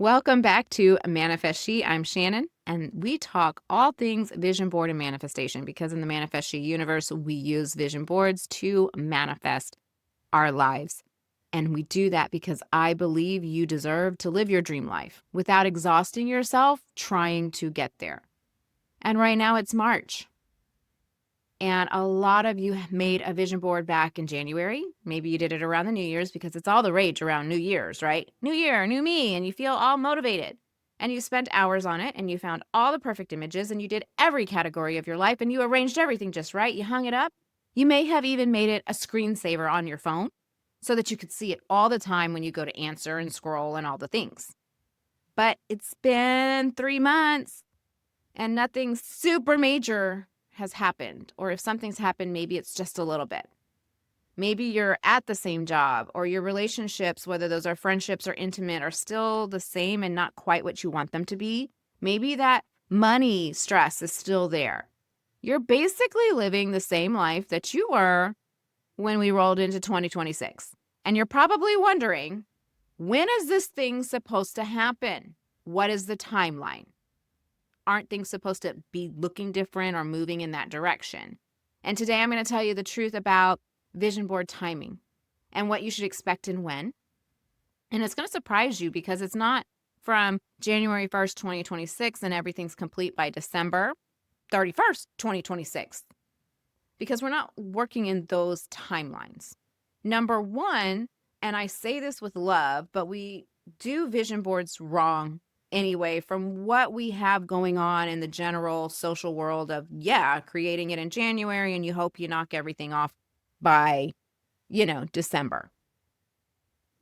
Welcome back to Manifest She. I'm Shannon, and we talk all things vision board and manifestation because in the Manifest She universe, we use vision boards to manifest our lives. And we do that because I believe you deserve to live your dream life without exhausting yourself trying to get there. And right now it's March. And a lot of you made a vision board back in January. Maybe you did it around the New Year's because it's all the rage around New Year's, right? New year, new me, and you feel all motivated. And you spent hours on it and you found all the perfect images and you did every category of your life and you arranged everything just right. You hung it up. You may have even made it a screensaver on your phone so that you could see it all the time when you go to answer and scroll and all the things. But it's been 3 months and nothing super major has happened. Or if something's happened, maybe it's just a little bit. Maybe you're at the same job or your relationships, whether those are friendships or intimate, are still the same and not quite what you want them to be. Maybe that money stress is still there. You're basically living the same life that you were when we rolled into 2026. And you're probably wondering, when is this thing supposed to happen? What is the timeline? Aren't things supposed to be looking different or moving in that direction? And today I'm going to tell you the truth about vision board timing and what you should expect and when. And it's going to surprise you because it's not from January 1st, 2026 and everything's complete by December 31st, 2026, because we're not working in those timelines. Number one, and I say this with love, but we do vision boards wrong anyway, from what we have going on in the general social world of, creating it in January and you hope you knock everything off by, December.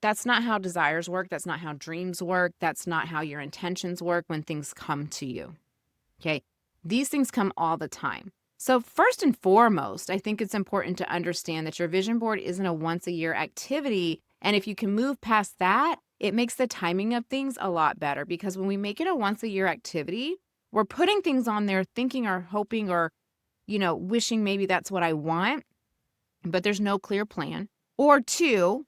That's not how desires work. That's not how dreams work. That's not how your intentions work when things come to you. Okay. These things come all the time. So first and foremost, I think it's important to understand that your vision board isn't a once a year activity. And if you can move past that, it makes the timing of things a lot better, because when we make it a once a year activity, we're putting things on there thinking or hoping or, wishing maybe that's what I want, but there's no clear plan. Or two,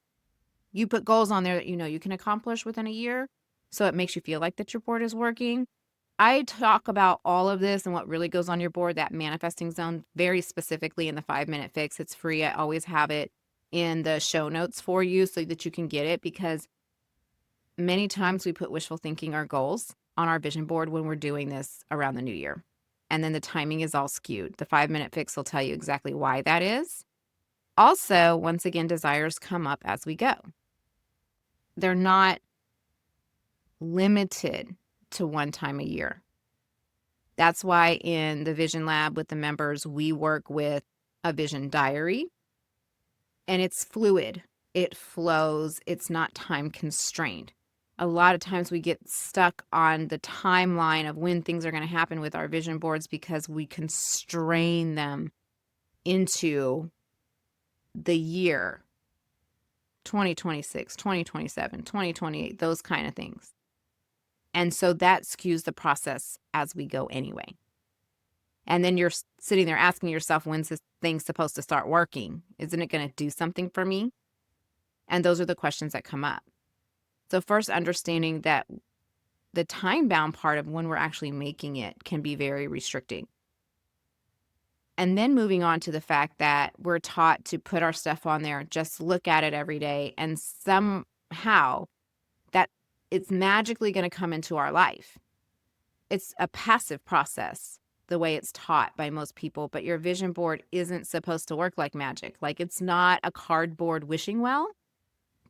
you put goals on there that you can accomplish within a year. So it makes you feel like that your board is working. I talk about all of this and what really goes on your board, that manifesting zone, very specifically in the 5-minute fix. It's free. I always have it in the show notes for you so that you can get it, because many times we put wishful thinking or goals on our vision board when we're doing this around the new year. And then the timing is all skewed. The 5-minute fix will tell you exactly why that is. Also, once again, desires come up as we go. They're not limited to one time a year. That's why in the Vision Lab with the members, we work with a vision diary, and it's fluid. It flows. It's not time constrained. A lot of times we get stuck on the timeline of when things are going to happen with our vision boards because we constrain them into the year 2026, 2027, 2028, those kind of things. And so that skews the process as we go anyway. And then you're sitting there asking yourself, when's this thing supposed to start working? Isn't it going to do something for me? And those are the questions that come up. So first, understanding that the time-bound part of when we're actually making it can be very restricting. And then moving on to the fact that we're taught to put our stuff on there, just look at it every day, and somehow that it's magically going to come into our life. It's a passive process, the way it's taught by most people, but your vision board isn't supposed to work like magic. Like, it's not a cardboard wishing well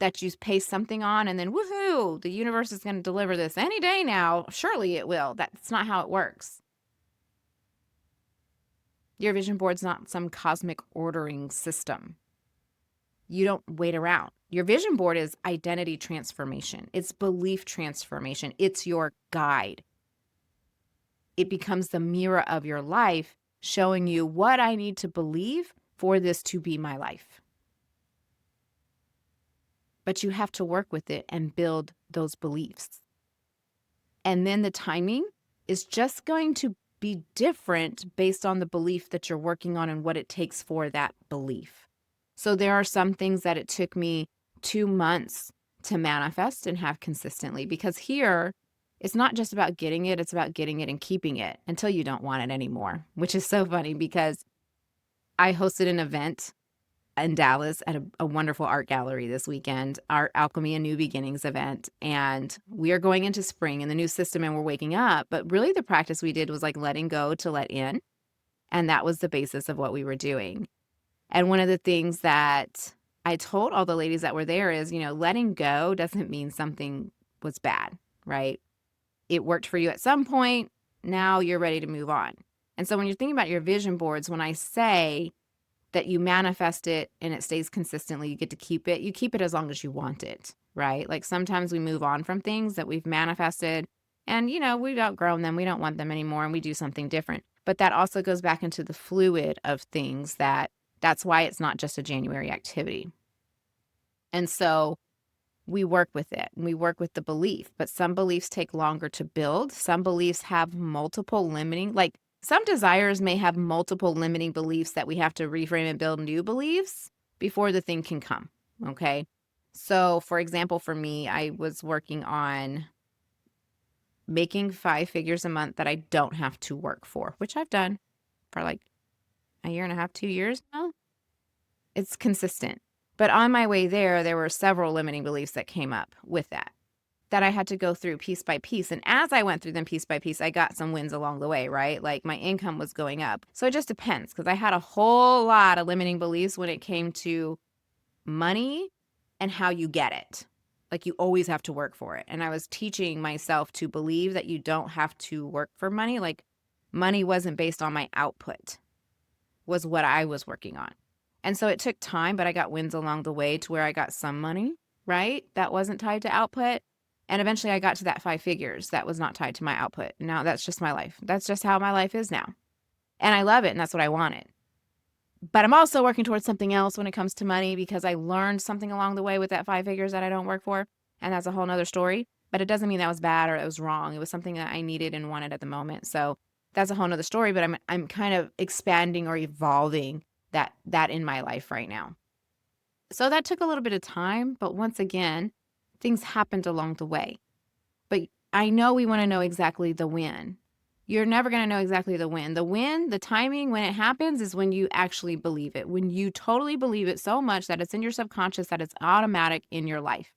that you paste something on and then woohoo, the universe is going to deliver this any day now. Surely it will. That's not how it works. Your vision board's not some cosmic ordering system. You don't wait around. Your vision board is identity transformation. It's belief transformation. It's your guide. It becomes the mirror of your life, showing you what I need to believe for this to be my life. But you have to work with it and build those beliefs. And then the timing is just going to be different based on the belief that you're working on and what it takes for that belief. So there are some things that it took me 2 months to manifest and have consistently, because here it's not just about getting it, it's about getting it and keeping it until you don't want it anymore, which is so funny because I hosted an event in Dallas at a wonderful art gallery this weekend, our Alchemy and New Beginnings event. And we are going into spring and the new system and we're waking up. But really the practice we did was like letting go to let in. And that was the basis of what we were doing. And one of the things that I told all the ladies that were there is, letting go doesn't mean something was bad, right? It worked for you at some point. Now you're ready to move on. And so when you're thinking about your vision boards, when I say that you manifest it and it stays consistently, you get to keep it. You keep it as long as you want it, right? Like sometimes we move on from things that we've manifested and, we've outgrown them. We don't want them anymore and we do something different. But that also goes back into the fluid of things that's why it's not just a January activity. And so we work with it and we work with the belief, but some beliefs take longer to build. Some beliefs have multiple limiting, like some desires may have multiple limiting beliefs that we have to reframe and build new beliefs before the thing can come. Okay. So for example, for me, I was working on making 5 figures a month that I don't have to work for, which I've done for like a year and a half, 2 years now. It's consistent. But on my way there were several limiting beliefs that came up with that I had to go through piece by piece. And as I went through them piece by piece, I got some wins along the way, right? Like my income was going up. So it just depends because I had a whole lot of limiting beliefs when it came to money and how you get it. Like you always have to work for it. And I was teaching myself to believe that you don't have to work for money. Like money wasn't based on my output, was what I was working on. And so it took time, but I got wins along the way to where I got some money, right? That wasn't tied to output. And eventually I got to that 5 figures that was not tied to my output. Now that's just my life. That's just how my life is now. And I love it. And that's what I wanted. But I'm also working towards something else when it comes to money because I learned something along the way with that 5 figures that I don't work for. And that's a whole nother story. But it doesn't mean that was bad or it was wrong. It was something that I needed and wanted at the moment. So that's a whole nother story. But I'm kind of expanding or evolving that in my life right now. So that took a little bit of time. But once again, things happened along the way. But I know we want to know exactly the when. You're never going to know exactly the when. The timing when it happens is when you actually believe it. When you totally believe it so much that it's in your subconscious that it's automatic in your life.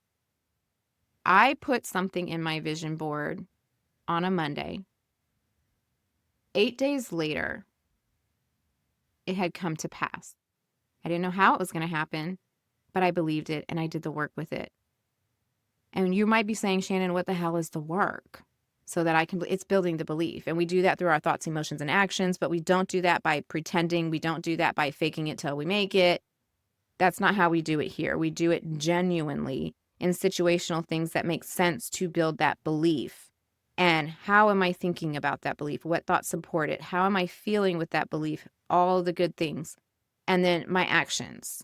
I put something in my vision board on a Monday. 8 days later, it had come to pass. I didn't know how it was going to happen, but I believed it and I did the work with it. And you might be saying, Shannon, what the hell is the work? So that it's building the belief. And we do that through our thoughts, emotions, and actions, but we don't do that by pretending. We don't do that by faking it till we make it. That's not how we do it here. We do it genuinely in situational things that make sense to build that belief. And how am I thinking about that belief? What thoughts support it? How am I feeling with that belief? All the good things. And then my actions.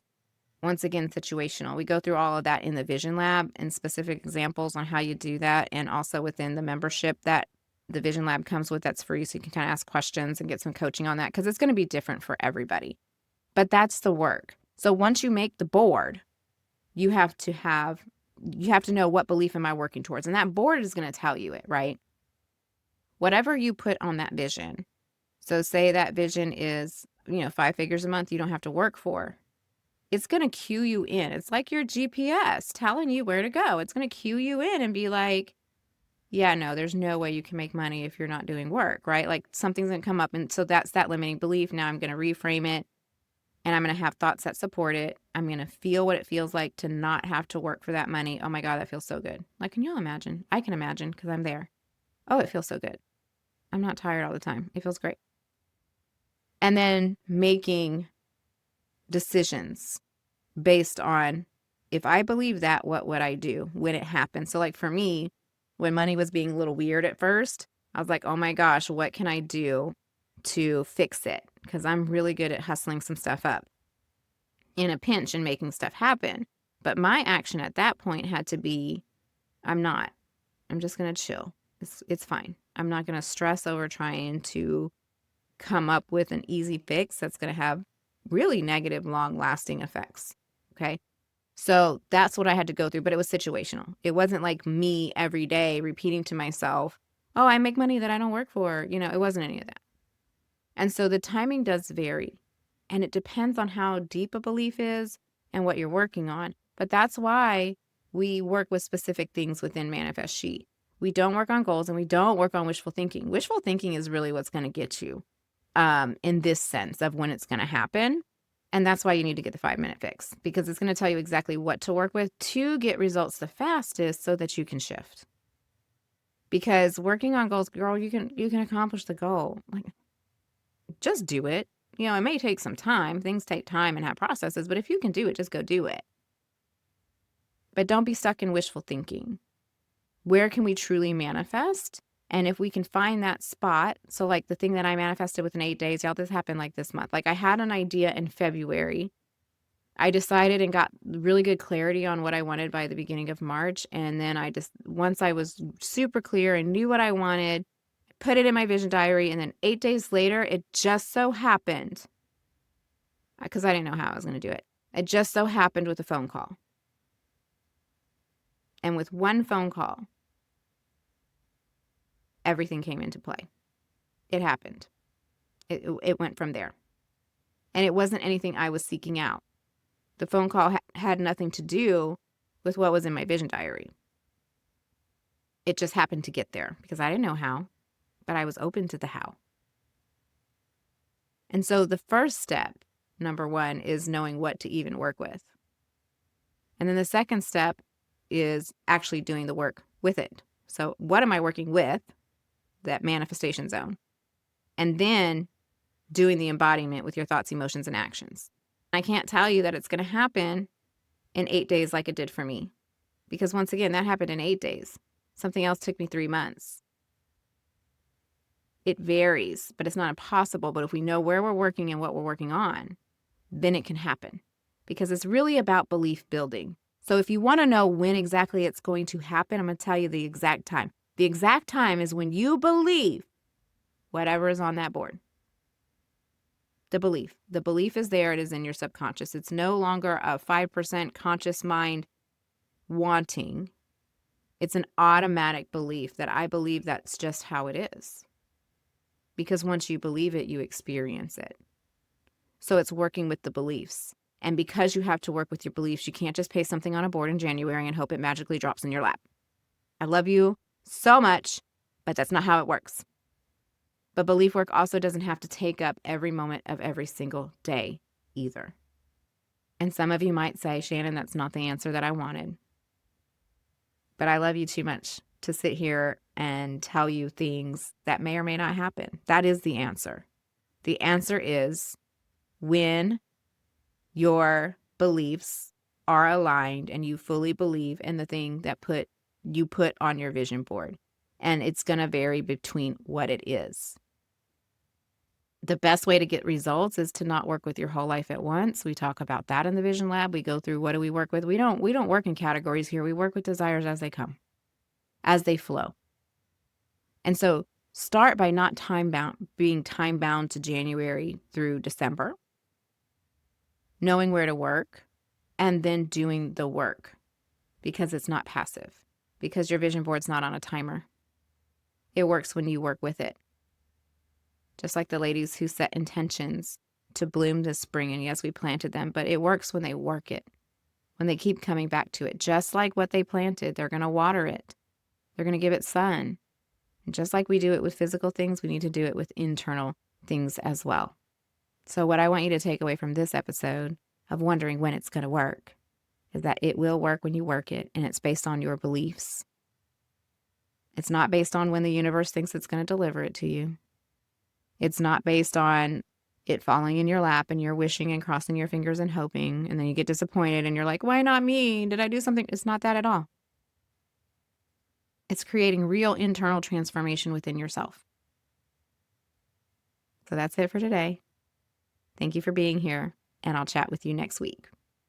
Once again, situational. We go through all of that in the Vision Lab and specific examples on how you do that. And also within the membership that the Vision Lab comes with, that's free. So you can kind of ask questions and get some coaching on that because it's going to be different for everybody. But that's the work. So once you make the board, you have to know what belief am I working towards. And that board is going to tell you it, right? Whatever you put on that vision. So say that vision is, 5 figures a month you don't have to work for. It's going to cue you in. It's like your GPS telling you where to go. It's going to cue you in and be like, yeah, no, there's no way you can make money if you're not doing work, right? Like something's going to come up. And so that's that limiting belief. Now I'm going to reframe it and I'm going to have thoughts that support it. I'm going to feel what it feels like to not have to work for that money. Oh my God, that feels so good. Like, can you imagine? I can imagine because I'm there. Oh, it feels so good. I'm not tired all the time. It feels great. And then making decisions based on, if I believe that, what would I do when it happens? So like for me, when money was being a little weird at first, I was like, oh my gosh, what can I do to fix it? Because I'm really good at hustling some stuff up in a pinch and making stuff happen. But my action at that point had to be, I'm just going to chill. It's fine. I'm not going to stress over trying to come up with an easy fix that's going to have really negative, long-lasting effects. Okay. So that's what I had to go through, but it was situational. It wasn't like me every day repeating to myself, oh, I make money that I don't work for. It wasn't any of that. And so the timing does vary, and it depends on how deep a belief is and what you're working on. But that's why we work with specific things within Manifest She. We don't work on goals and we don't work on wishful thinking. Wishful thinking is really what's going to get you in this sense of when it's going to happen. And that's why you need to get the 5-minute fix, because it's going to tell you exactly what to work with to get results the fastest so that you can shift. Because working on goals, girl, you can accomplish the goal. Like, just do it. It may take some time. Things take time and have processes, but if you can do it, just go do it. But don't be stuck in wishful thinking. Where can we truly manifest? And if we can find that spot, so like the thing that I manifested within 8 days, y'all, this happened like this month. Like I had an idea in February. I decided and got really good clarity on what I wanted by the beginning of March. And then once I was super clear and knew what I wanted, put it in my vision diary. And then 8 days later, it just so happened, because I didn't know how I was going to do it. It just so happened with a phone call. And with one phone call, everything came into play. It happened. It went from there. And it wasn't anything I was seeking out. The phone call had nothing to do with what was in my vision diary. It just happened to get there because I didn't know how, but I was open to the how. And so the first step, number 1, is knowing what to even work with. And then the second step is actually doing the work with it. So what am I working with? That manifestation zone. And then doing the embodiment with your thoughts, emotions, and actions. I can't tell you that it's going to happen in 8 days like it did for me. Because once again, that happened in 8 days. Something else took me 3 months. It varies, but it's not impossible. But if we know where we're working and what we're working on, then it can happen. Because it's really about belief building. So if you want to know when exactly it's going to happen, I'm going to tell you the exact time. The exact time is when you believe whatever is on that board. The belief is there. It is in your subconscious. It's no longer a 5% conscious mind wanting. It's an automatic belief that I believe that's just how it is. Because once you believe it, you experience it. So it's working with the beliefs. And because you have to work with your beliefs, you can't just paste something on a board in January and hope it magically drops in your lap. I love you so much, but that's not how it works. But belief work also doesn't have to take up every moment of every single day either. And some of you might say, Shannon, that's not the answer that I wanted. But I love you too much to sit here and tell you things that may or may not happen. That is the answer. The answer is when your beliefs are aligned and you fully believe in the thing that you put on your vision board. And it's going to vary between what it is. The best way to get results is to not work with your whole life at once. We talk about that in the Vision Lab. We go through what do we work with. We don't work in categories here. We work with desires as they come, as they flow. And so start by not being time bound to January through December, knowing where to work, and then doing the work, because it's not passive, because your vision board's not on a timer. It works when you work with it. Just like the ladies who set intentions to bloom this spring, and yes, we planted them, but it works when they work it, when they keep coming back to it. Just like what they planted, they're going to water it. They're going to give it sun. And just like we do it with physical things, we need to do it with internal things as well. So what I want you to take away from this episode of wondering when it's going to work is that it will work when you work it, and it's based on your beliefs. It's not based on when the universe thinks it's going to deliver it to you. It's not based on it falling in your lap and you're wishing and crossing your fingers and hoping, and then you get disappointed and you're like, why not me? Did I do something? It's not that at all. It's creating real internal transformation within yourself. So that's it for today. Thank you for being here, and I'll chat with you next week.